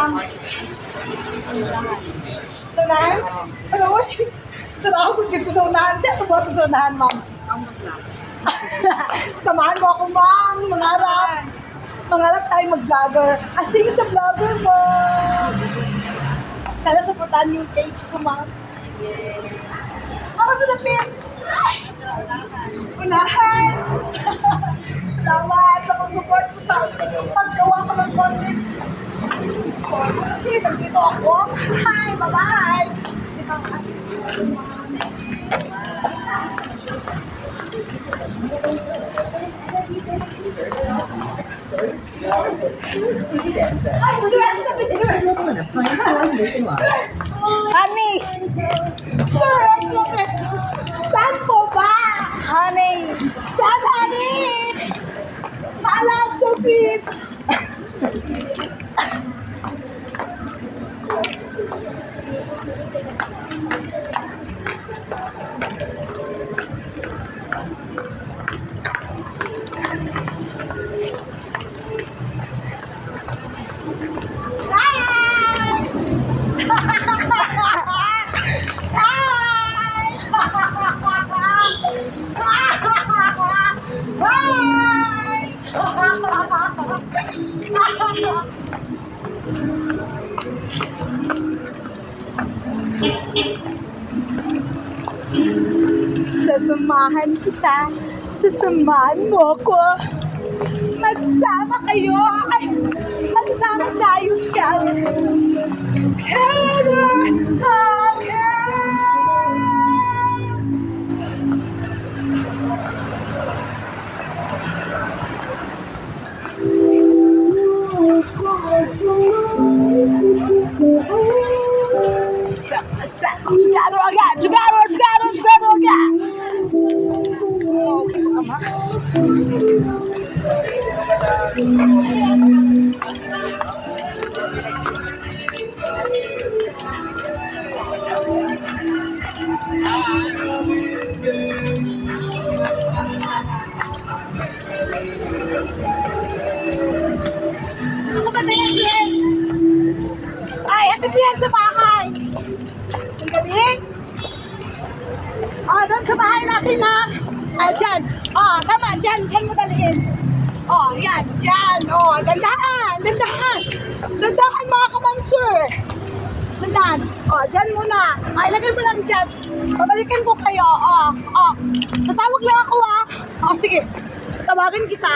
ma'am. Sunahan? Ano mo? Sunahan ko dito sa unahan. Siya ito ba ito sa unahan, ma'am? Samahan mo ako, ma'am. Mangarap. Mangarap tayo mag-vlogger. Asing sa vlogger mo. Sana supportahan yung page ko, ma'am. Ako sa lapit. Unahan. Salamat sa pag-support mo sa paggawa ko ng content. Kasi nandito ako. Hi, bye-bye. Honey! Sir, look at saan po ba? Honey! Saan, honey? Maalag, so sweet. Sasamahan kita, sasamahan mo ko. Magsama kayo, ay, magsama tayo together. Together, again. Together again, together again. Okay, mama. Ako ba tayo, Jen? Ay, ito po yan sa bahay. Ang galing. Doon sa bahay natin na. Dyan. Tama, dyan mo daliin. Yan, dyan. Dandahan. Dandahan mga kamamsur. Dandahan. Dyan muna. Ilagay mo lang dyan. Babalikan ko kayo. Tatawag lang ako, sige. Tawagan kita.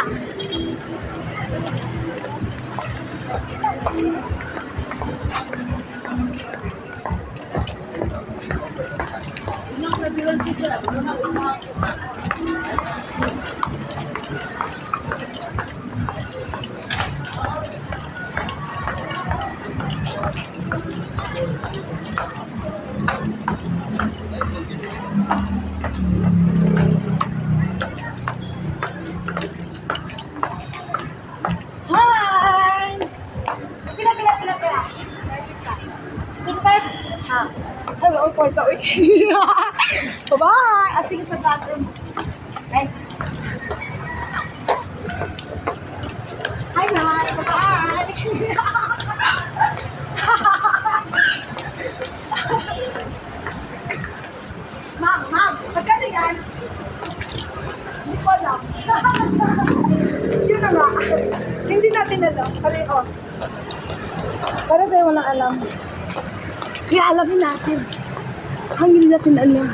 Hi! Pila. Goodbye. Hello, porta. Bye-bye. Sige sa bathroom. Okay. Hi, Nay. Bye-bye. Ma'am, magkano yan? Hindi ko alam. Yun na nga. Hindi natin alam. Pareho. Para tayo walang alam. Kaya alamin natin. Hindi natin alam.